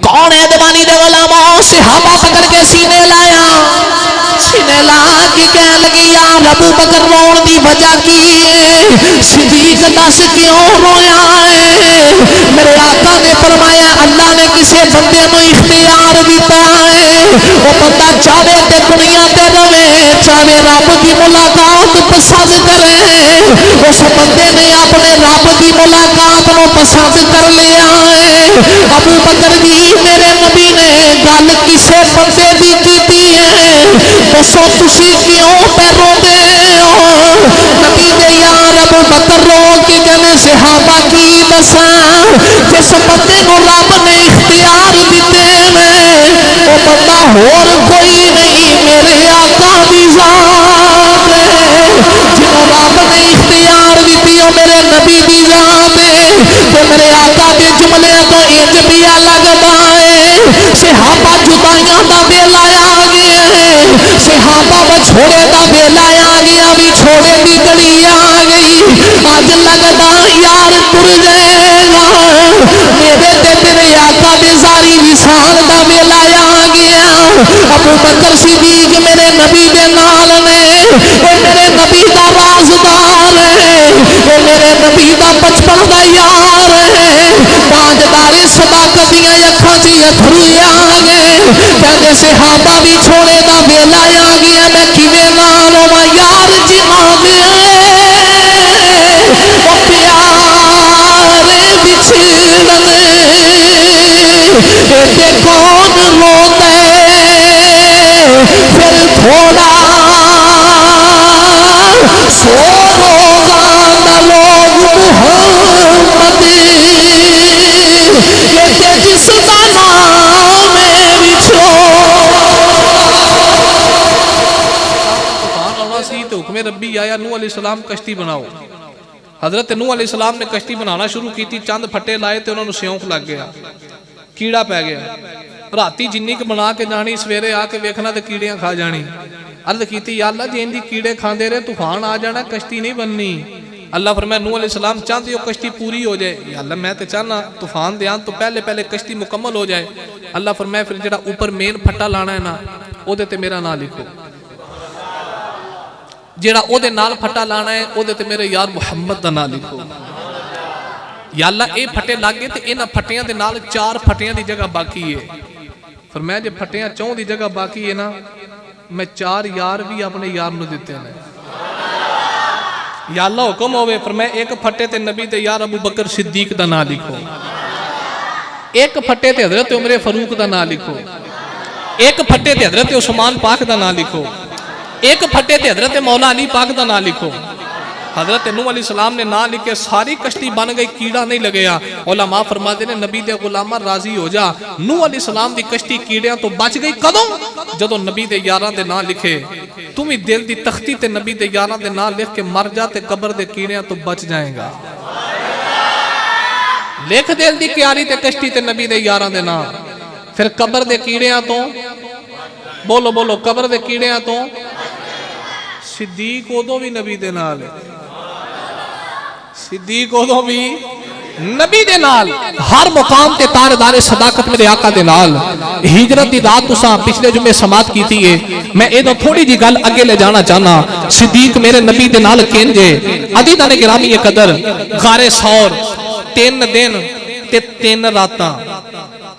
کون ہے دیوانی دے غلاموں صحابہ پکڑ کے سینے لایا سینے لا کے کہنے لگی یار ابو بکر رون دی وجہ کی صدیق دس کیوں رویا ہے میرے آقا نے فرمایا اللہ نے کسے بندے نو اختیار دیتا ہے وہ بندہ چاہے تے دنیا تے رہے چاہے رب کی ملاقات پسند کرے اس بندے نے اپنے رب کی ملاقات نو پسند کر لیا ہے ابو بکر جی میرے نبی نے گل کسے بندے دی کیتی ہے دسو تسی کیوں پہ روندے ہو نبی دے یار ابو بکر رو کے کہنے صحابہ کی دساں جس بندے کو رب نے اختیار دیتے ہیں وہ بندہ اور کوئی نہیں میرے آقا دی ذات ہے جنہوں رب نے اختیار دیتی ہے میرے نبی دی ذات ہے تو میرے آقا دے جملے تو انج پیا لگتا ہے صحابہ جدائیاں دا بیلا آ گیا ہے صحابہ بچھوڑے دا بیلا آ گیا بھی چھوڑے دی گڑی آ گئی آج لگتا یار ٹر جائے گا میرے تے تیرے آقا دے ساری وصال دا بیلا آ گیا ابو بکر صدیق میرے نبی دے نال نے اے میرے نبی دا رازدار ہے اے میرے نبی دا بچپن دا یار ہے تاجدار صداقت دیاں اکھاں چ اتھرو آ گئے کہندے صحابہ بھی چھوڑے دا بیلا آ گیا میں کیویں نال ہوواں یار جنہاں دے او پیارے بچھڑنے تے کون روندے پھر تھوڑا سو روزانہ لوگ محمد جس کا نام ہے بچھو تو حکم ربی آیا نوح علیہ السلام کشتی بناؤ حضرت نوح علیہ السلام نے کشتی بنانا شروع کی تھی چند پھٹے لائے تھے انہوں نے سیونک لگ گیا کیڑا پہ گیا راتی جنی کے بنا کے جانی سویرے آ کے ویکھنا تے کیڑیاں کھا جانی عرض کی تھی یا اللہ جی اندی کیڑے کھان دے رہے طوفان آ جانا کشتی نہیں بننی اللہ فرمایا نوح علیہ السلام چاہتے ہو کشتی پوری ہو جائے یا اللہ میں تے چاہنا طوفان دیان تو پہلے کشتی مکمل ہو جائے اللہ فرمایا پھر جڑا اوپر مین پھٹا لانا ہے نا او دے تے میرا نام لکھو جیڑا او دے نال پھٹا لانا ہے او دے تے میرے یار محمد دا نام لکھو یا اللہ اے پھٹے لاگے تے اینا پھٹیاں دے نال 4 پھٹیاں دی جگہ باقی ہے فرمایا جے پھٹیاں 4 دی جگہ باقی ہے نا میں 4 یار بھی اپنے یار نو دیتے ہیں یا اللہ حکم ہوئے فرمایا ایک پھٹے تے نبی تے یار ابو بکر صدیق دا نام لکھو ایک پھٹے تے حضرت عمر فاروق دا نام لکھو ایک پھٹے تے حضرت عثمان پاک دا نام لکھو ایک پھٹے تے حضرت مولا علی پاک دا نام لکھو حضرت نوح علیہ السلام نے نام لکھے ساری کشتی بن گئی کیڑا نہیں لگیا علماء فرماتے ہیں نبی دے غلامہ راضی ہو جا نوح علیہ السلام دی کشتی کیڑیاں تو بچ گئی کدوں جدو نبی دے یاران دے نام لکھے تم ہی دل دی تختی تے نبی دے یاران دے نام لکھ کے مر جاتے قبر دے کیڑیاں تو بچ جائیں گا لکھ دل دی کیاری تے کشتی تے نبی دے یاران دے نام پھر قبر دے کیڑیاں تو بولو قبر دے کیڑیاں تو صدیق ادو بھی نبی دے نال صدیق ادو بھی نبی دے نال ہر مقام تے تاردار صداقت میرے آقا دے نال ہجرت دی رات تساں پچھلے جمعے سماعت کیتی ہے میں ایدو تھوڑی جی گل اگے لے جانا چاہنا صدیق میرے نبی دے نال کینجے عزیزان گرامی قدر غار ثور 3 دن تے 3 راتاں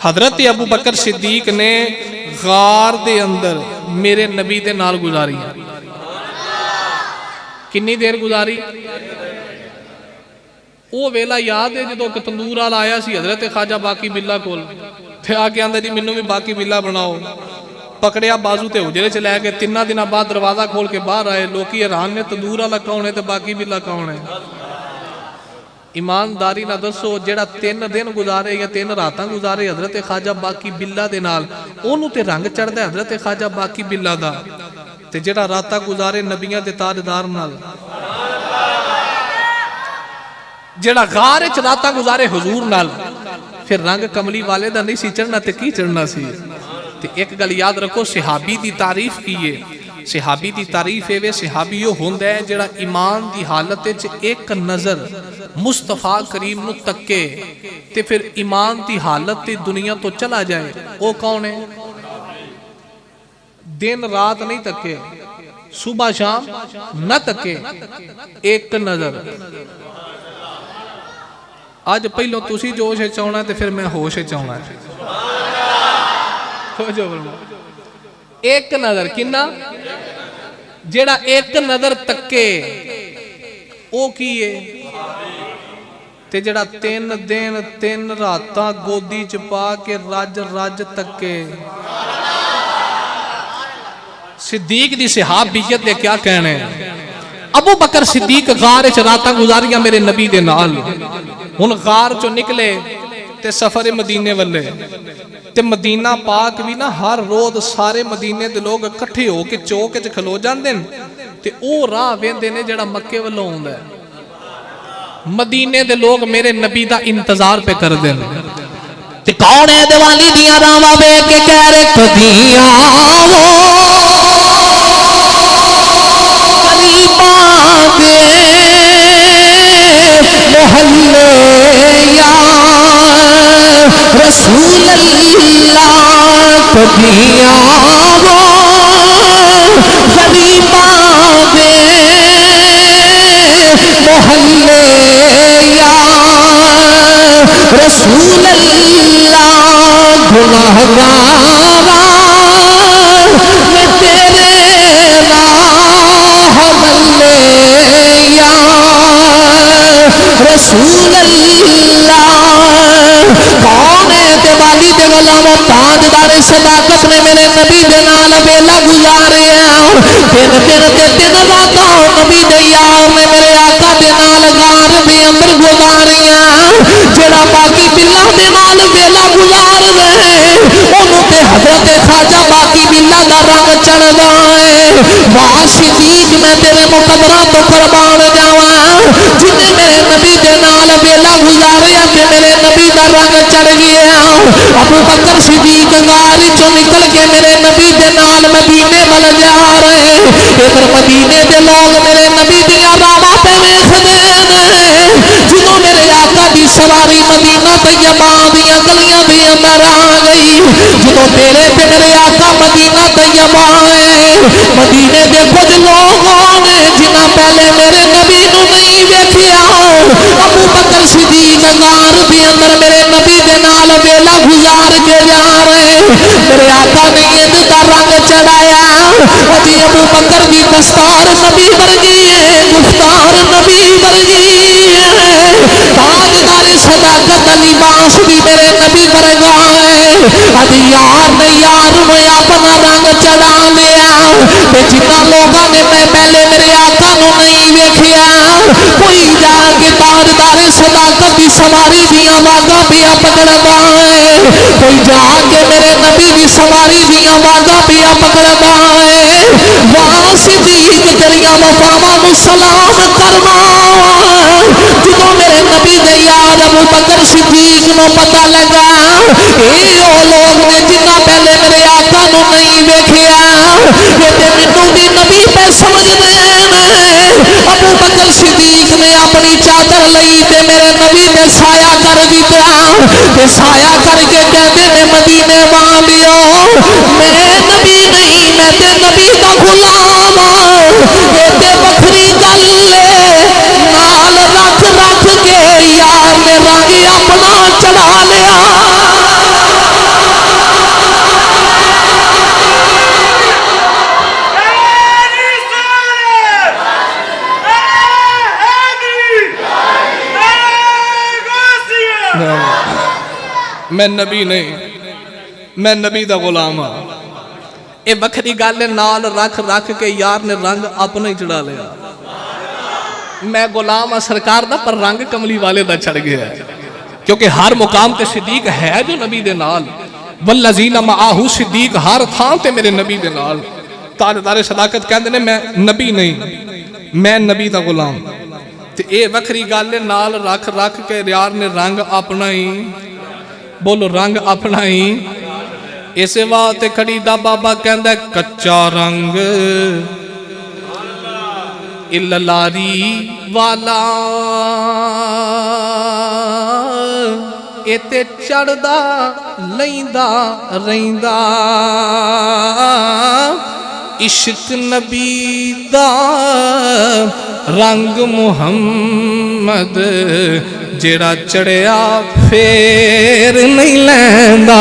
حضرت ابو بکر صدیق نے غار دے اندر میرے نبی دے نال گزاری کنی دیر گزاری وہ ویلا یاد ہے جدو کہ تندور آل آیا سی حضرت خواجہ باقی بلا کول تھے آگے آندھا جی منو بھی باقی بلا بناؤ پکڑیا بازو تے حجرے چلے گئے 3 دن بعد دروازہ کھول کے باہر آئے لوکی حیران نے تندور آلا کون ہے تے باقی بلا کون ہے ایمانداری نہ دسو جیڑا 3 دن گزارے یا 3 راتاں گزارے حضرت خواجہ باقی بلا دے نال اونوں تے رنگ چڑھ دے حضرت خواجہ باقی بلا دا تے جیڑا راتاں گزارے نبیاں دے تاجدار نال جیڑا غار وچ راتاں گزارے حضور نال پھر رنگ کملی والے دا نہیں سی چڑھنا تے کی چڑھنا سی تے ایک گل یاد رکھو صحابی دی تعریف کیے صحابی دی تعریف ہے صحابی وہ ہوندا ہے جڑا ایمان دی حالت وچ ایک نظر مصطفیٰ کریم نو تکے تے پھر ایمان دی حالت تے دنیا تو چلا جائے. وہ کون ہے؟ دن رات نہیں تکے، صبح شام نہ تکے، ایک نظر. آج پہلو تسی جوش ہے چاہنا تے پھر میں ہوش ہے چاہنا ہے. ایک نظر کنا جیڑا ایک نظر تکے او کیے تے جڑا 3 دن 3 راتاں گودی چپا کے رج رج تکے. صدیق دی صحابیت دے کیا کہنے ہیں؟ ابو بکر صدیق غار وچ راتاں گزاریاں میرے نبی دے نال. ہن غار چوں نکلے تے سفر مدینے والے تے مدینہ پاک بھی نا ہر روز سارے مدینے دے لوگ اکٹھے ہو کے چوک وچ کھلو جاندے تے او راہ ویندے نے جڑا مکے والوں ہوندا ہے. مدینے دے لوگ میرے نبی دا انتظار پہ کر دیں. تے کون ہے دیوالی دیاں راواں وے کے کہہ رے کدیاں محلے یا رسول اللہ کدیاں غریباں دے محلے یا رسول اللہ گناہگاراں میں تیرے راہ ملے یا رسول اللہ. کون ہے دیوالی دے غلاموں تاجدار صداقت نے میرے نبی دے نال ویلا گزاریا. دن دن تے دن راتاں نبی دے یار نے میرے آقا دے نال غار دے اندر گزاریا. جڑا باقی بلا دے نال ویلا گزار رہے انہوں تے حضرت خواجہ باقی بلا دا رنگ چڑھدا ہے. واہ صدیق میں تیرے مقدرہ تو قربان جاواں جنہیں میرے نبی دے نال ویلا گزاریا تے میرے نبی دا رنگ چڑھ گیا. ابو بکر صدیق غار چوں نکل کے میرے نبی دے نال مدینے ول جا رہے. ادھر مدینے دے لوگ میرے نبی دیاں راواں تے ویکھدے نے. جدوں میرے آقا دی سواری مدینہ طیبہ دیاں گلیاں دے اندر آ گئی. جدوں میرے تے میرے آقا مدینہ طیبہ آئے مدینے دے کچھ لوگ نے جنہاں پہلے میرے نبی نو نہیں ویکھیا. ابو بکر صدیق غار دے اندر میرے نبی دے نال ویلا گزار کے جا رہے. میرے آقا نے عید دا رنگ چڑھایا. ابھی ابو بکر دی دستار نبی ورگی ہے، گفتار نبی ورگی ہے، تاجدار صداقت دا لباس بھی میرے نبی ورگا ہے. ابھی یار نے یار نو اپنا رنگ چڑھا لیا. تے جنہاں لوگاں نے میں پہلے میرے آقا نو نہیں ویکھیا کوئی جا کے تاجدار صداقت دی سواری دیاں واگاں پیا پکڑدا ہے. کوئی جا کے میرے نبی دی سواری دیاں واگاں پیا پکڑدا ہے. واہ صدیق تیریاں وفاواں نو سلام کرنا. جدوں میرے نبی دے یار ابو بکر صدیق نو پتہ لگا اے او لوگ نے جنہاں پہلے میرے آقا نو نہیں ویکھیا یہ تے مینوں بھی نبی پہ سمجھدے نے. ابو بکر صدیق نے اپنی چادر لئی تے میرے نبی تے سایہ کر دتا. تے سایہ کر کے کہتے نے مدینے والیو میں نبی نہیں میں تے نبی دا غلام ہاں. یہ تے وکھری گل نال رکھ رکھ کے یار نے رنگ اپنا چڑھا لیا. میں نبی نہیں میں نبی دا غلام ہاں. اے وکھری گل نال رکھ رکھ کے یار نے رنگ اپنا ہی چڑھا لیا. میں غلام ہاں سرکار دا پر رنگ کملی والے دا چڑھ گیا ہے کیونکہ ہر مقام تے صدیق ہے جو نبی دے نال. والذین معاہو صدیق ہر تھان تے میرے نبی دے نال. تاجدار صداقت کہندے نے میں نبی نہیں میں نبی دا غلام. تے اے وکھری گل نال رکھ رکھ کے یار نے رنگ اپنا ہی بولو رنگ اپنا ہی ਇਸੇ ਵਾਸਤੇ ਖੜੀ ਦਾ ਬਾਬਾ ਕਹਿੰਦਾ ਕੱਚਾ ਰੰਗ ਇਲਲਾਰੀ ਵਾਲਾ ਇਹ ਤੇ ਚੜਦਾ ਲੈਂਦਾ ਰਹਿੰਦਾ ਇਸ਼ਕ ਨਬੀ ਦਾ ਰੰਗ ਮੁਹੰਮਦ ਜਿਹੜਾ ਚੜਿਆ ਫੇਰ ਨਹੀਂ ਲੈਂਦਾ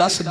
10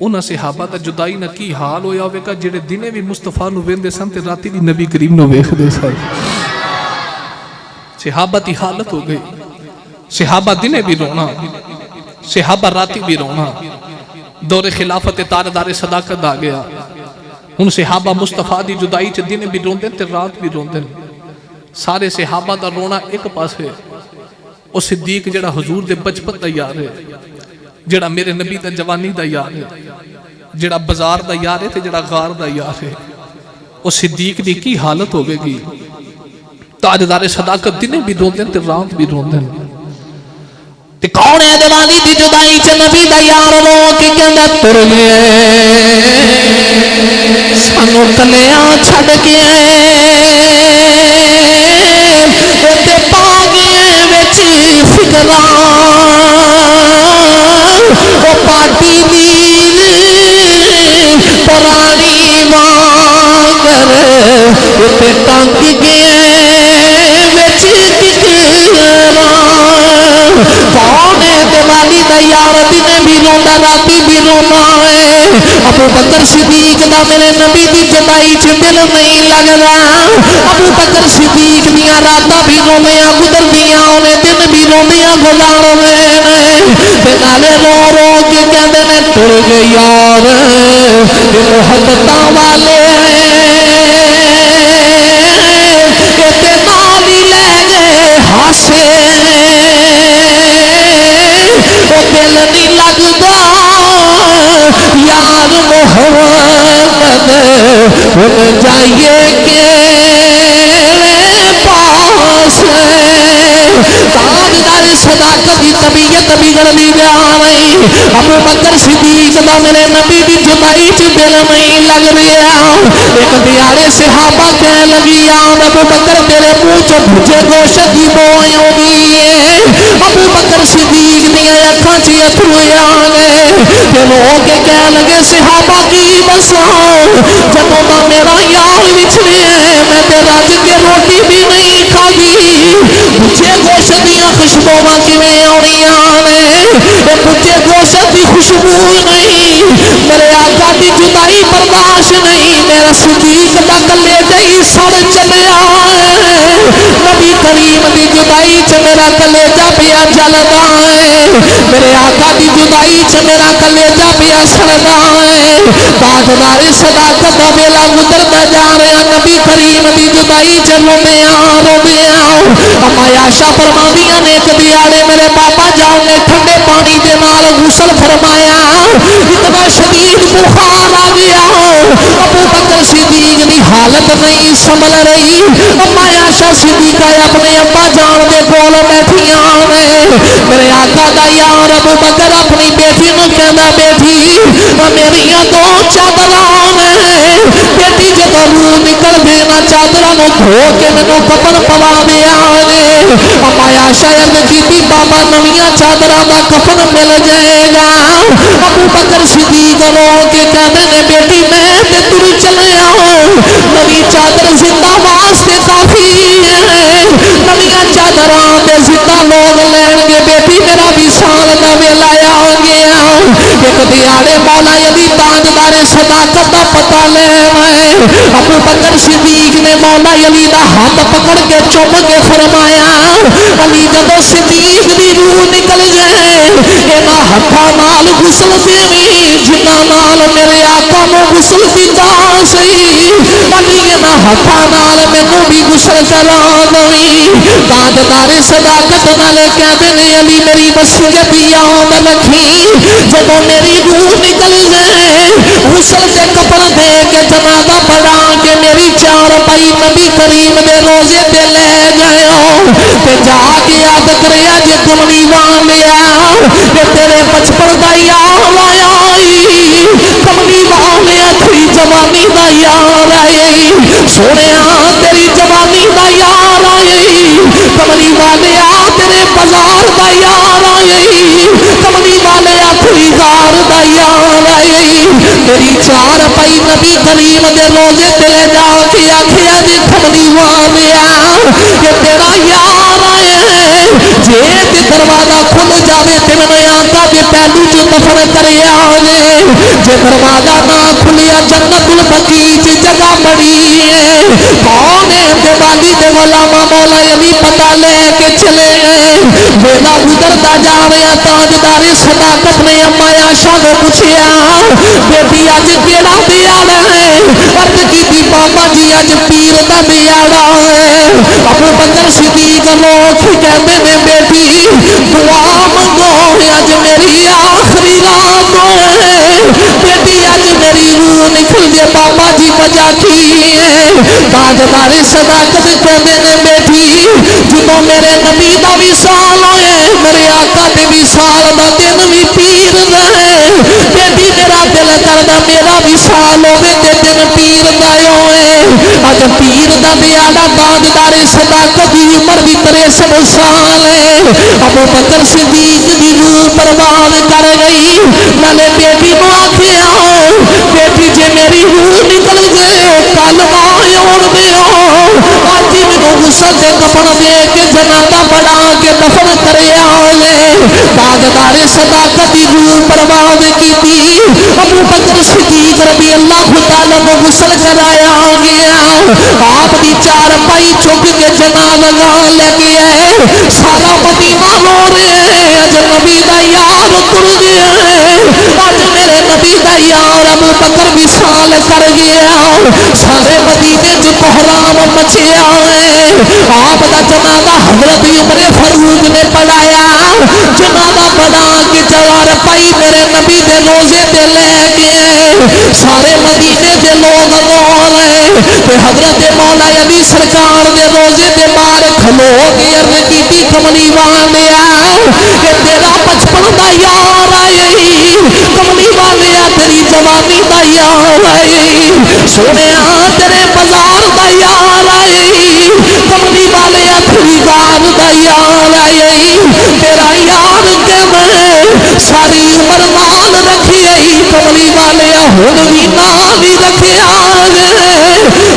انہاں صحابہ دا جدائی نہ کی حال ہویا ہوئے گا جڑے دنے بھی مصطفیٰ نو ویندے سن تے راتی بھی نبی کریم نو ویکھ دے سن. صحابہ دی حالت ہو گئی. صحابہ دنے بھی رونا, صحابہ راتی بھی رونا. دور خلافت تاجدار صداقت آ گیا. ہن صحابہ مصطفیٰ دی جدائی چ دنے بھی روندے تے رات بھی روندے. سارے صحابہ دا رونا ایک پاس ہے. او صدیق جڑا حضور دے بچپن دا یار ہے, جڑا میرے نبی دا جوانی دا یار ہے, جڑا بازار دا یار ہے تے جڑا غار دا یار ہے, او صدیق دی کی حالت ہوگے گی. تاجدار صداقت دنے بھی روندے تے رات بھی روندے. تے کون ہے جوانی دی جدائی چ نبی دا یار رو کے کہندا تر گئے سانو کلیاں چھڈ کے تے پا گئے وچ فکراں او پاٹی نیل پرانی مانگر تے ٹنگ گئے وچ فکراں. کون ہے دیوالی دا یار دنے بھی روندا راتی بھی رونا ہے. ابو بکر صدیق دا میرے نبی دی جدائی چ دل نہیں لگدا. ابو بکر صدیق دیاں راتاں بھی روندیاں گزردیاں اونے دن بھی روندیاں گزارنے نے. تے نالے رو رو کے کہندے نے ٹر گئے یار اے محبتاں والے تے نال ہی لے گئے ہاسے. او دل نہیں لگدا یار محمد ہن جائیے کیڑے پاس. تاجدار صداقت دی طبیعت بگڑ دی جا رہی. ابو بکر صدیق دا میرے نبی دی جدائی چ دل نہیں لگ رہا. ایک دیہڑے صحابہ کہنے لگی یار ابو بکر تیرے منہ چ بھجے گوشت دی بو آئی ہے. ابو بکر صدیق دیاں اکھاں چ اتھرو آ گئے تے رو کے کہنے لگے صحابہ کی دساں جدوں دا میرا یار وچھڑے میں تے رج کے روٹی بھی نہیں کھادی. بھجے گوشت دیاں خوشبوواں کیویں آونیاں نے. اے بھجے گوشت دی خوشبو نہیں, میرے آقا دی جدائی برداشت نہیں. میرا صدیق دا کلیجہ ہی سڑ چلیا ہے. نبی کریم دی جدائی چ میرا کلیجہ پیا جلدا ہے. میرے آقا دی جدائی چ میرا کلیجہ پیا سڑدا ہے. تاجدار صداقت دا ویلا گزردا جا رہا. نبی کریم دی جدائی چ روندیاں اما عائشہ فرماندیاں نے ایک دیہڑے میرے پاپا جان نے ٹھنڈے پانی دے نال غسل فرمایا. اتنا شدید بخار آ گیا. ابو بکر صدیق دی حالت نہیں سنبھل رہی. اما عائشہ صدیقہ اپنے ابا جان دے کول بیٹھیاں نے. میرے آقا دا یار ابو بکر اپنی بیٹی نو کہندا بیٹی میریاں دو چادراں نے. بیٹی جدوں روح نکل دے نا چادراں نو دھو کے مینوں کفن پوا دیا جے. اما عائشہ عرض کیتی بابا نویاں چادراں دا کفن مل جائے گا. ابو بکر صدیق رو کے کہندے نے بیٹی میں تے تر چلیا نوی چادر زندہ واسطے کافی ہے. نویاں چادراں تے زندہ لوگ لین گے بیٹی میرا وصال دا ویلا آ گیا. ایک دیہڑے مولا علی تاجدار صداقت دا پتہ لے میں ابو بکر صدیق نے مولا علی دا ہاتھ پکڑ کے چوم کے فرمایا علی جدوں صدیق دی روح نکل جائے انہاں ہتھاں نال غسل دیویں جنہاں نال میرے آقا نو غسل دتا سی. علی انہاں ہتھاں نال مینوں بھی غسل کرا دویں. تاجدار صداقت نال کہندے نے علی میری مسجد یاد رکھی جدوں میری روح نکل جائے غسل دے کپڑ دے کے جنازہ پڑھا کے میری چار پائی نبی کریم دے روزے تے لے جاؤ تے جا کے یاد کریا جے کملی والیا تے تیرے بچپن دا یار آئی کملی والیا تیری جوانی دا یار آئی سونیا تیری جوانی دا یار آئی کملی والیا تیرے بازار دا یار آئی کملی والیا تیری غار دا یار آئی تیری چار پائی نبی کریم دے روزے تے لے جا کے آکھیا جے کملی والیا یہ تیرا یار آئے جے تے دروازہ کھل جاوے تے میں آقا دے پہلو چ دفن کریا جے جے دروازہ نہ کھلیا جنت البقیع چ جگہ بڑی ہے کون ہے دیوالی دے غلامہ مولا علی پتہ لے کے چلے گئے ویلا گزرتا جا رہا تاجدار صداقت نے اما عائشہ کو پوچھیا بیٹی اج کیڑا دیاڑا ہے عرض کیتی بابا جی اج پیر دا دیاڑا ہے ابو بکر صدیق لوگ کہندے نے بیٹی دعا منگو اج میری آخری رات ہے بیٹی اج میری روح نکل جے بابا جی وجہ کی ہے تاجدار صداقت کہندے نے بیٹی جدوں میرے نبی دا وصال ہوئے میرے آقا دے وصال دا دن بھی پیر دا ہے بیٹی میرا دل کردا میرا وصال ہوے تے دن پیر دا ہوئے اج پیر دا دیاڑا تاجدار صداقت دی عمر بھی 63 سال ہے ابو بکر صدیق دی روح پروان کر گئی نالے بیٹی نو آکھیا بیٹی جے میری روح نکل گئے کلمہ اوڑ دیو اج مینوں غسل تے کفن دے کے جنازہ بنا کے دفن کریا لے تاجدار صداقت دی روح پروان کیتی ابو بکر صدیق رضی اللہ تعالی کو غسل کرایا گیا آپ دی چار پائی چک کے جنازہ لے کے آئے سارا مدینہ رو رہے اج نبی دا یار تر گیا اج میرے نبی دا یار ابو بکر وصال کر گیا سارے مدینے چ کوہرام مچیا ہے آپ دا جنازہ حضرت عمر فاروق نے پڑھایا جنازہ بنا کے چار پائی میرے نبی دے روزے تے لے گئے سارے مدینے دے لوگ رو لے تے حضرت مولا علی سرکار دے روزے دے باہر کھلو کے عرض کیتی کملی والیا کہ تیرا بچپن دا یار آئے کملی والیا تیری جوانی دا یار آئے سونیا تیرے بازار دا یار آئے کملی والیا تیری گار دا یار آئے تیرا یار کے میں ساری عمر نال رکھیے کملی والیا ہن وی نال ہی رکھیا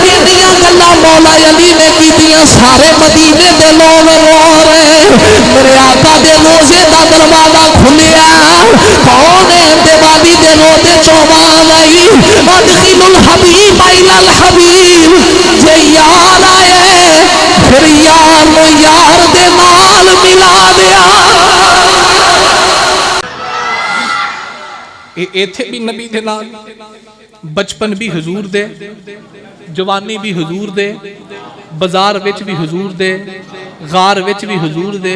انیاں گلاں مولا علی نے کیتیاں سارے مدینے دے لوگ رو رہے میرے آقا دے روزے دا دروازہ کھلیا کون ہے دیوالی دے روزے چوں آواز آئی ادخل الحبیب الی الحبیب جے یار آئے پھر یار نو یار دے نال ملا دیا ایتھے بھی نبی دے نال بچپن بھی حضور دے جوانی بھی حضور دے بازار وچ بھی حضور دے غار وچ بھی حضور دے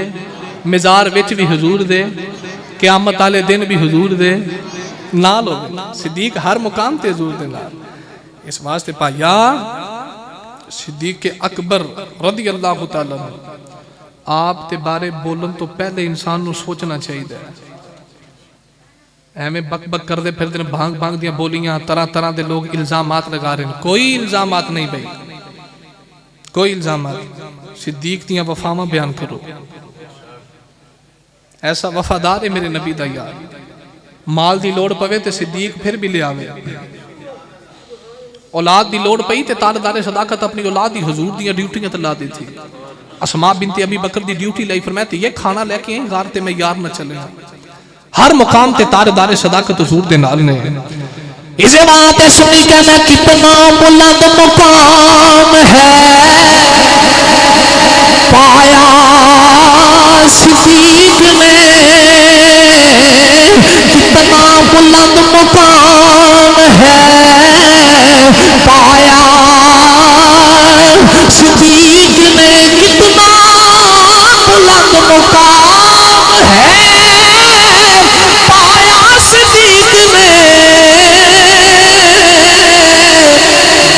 مزار وچ بھی حضور دے قیامت والے دن بھی حضور دے نال ہو صدیق ہر مقام تے حضور دے نال اس واسطے پایا صدیق اکبر رضی اللہ تعالی آپ تے بارے بولن تو پہلے انسان نو سوچنا چاہیے ایویں بک بک کر دے پھر دن بھانگ بھانگ دیاں بولیاں طرح طرح دے لوگ الزامات لگا رہے ہیں کوئی الزامات نہیں بھائی کوئی الزامات صدیق دیاں وفاواں بیان کرو ایسا وفادار ہے میرے نبی دا یار مال دی لوڑ پوے تے صدیق پھر بھی لے آوے اولاد دی لوڑ پئی تے تاجدار صداقت اپنی اولاد دی حضور دیاں ڈیوٹیاں تے لا دی تھی اسماء بنت ابی بکر دی ڈیوٹی لائی فرمایا یہ کھانا لے کے غار تے میں یار نہ چلے ہر مقام تے تاجدار صداقت حضور دے نال نے اس بات سنی کہ میں کتنا بلند مقام ہے پایا صدیق نے کتنا بلند مقام ہے پایا صدیق نے کتنا بلند مقام ہے پایا صدیق نے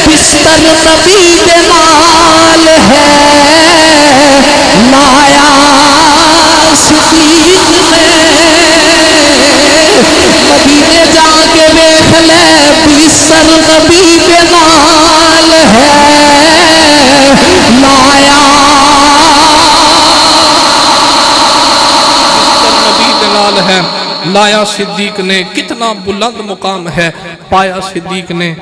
بستر نبی دے نال ہے لایا صدیق نے مدینے جا کے دیکھ لے بستر نبی دے نال ہے لایا ہے لایا صدیق نے کتنا بلند مقام ہے پایا صدیق نے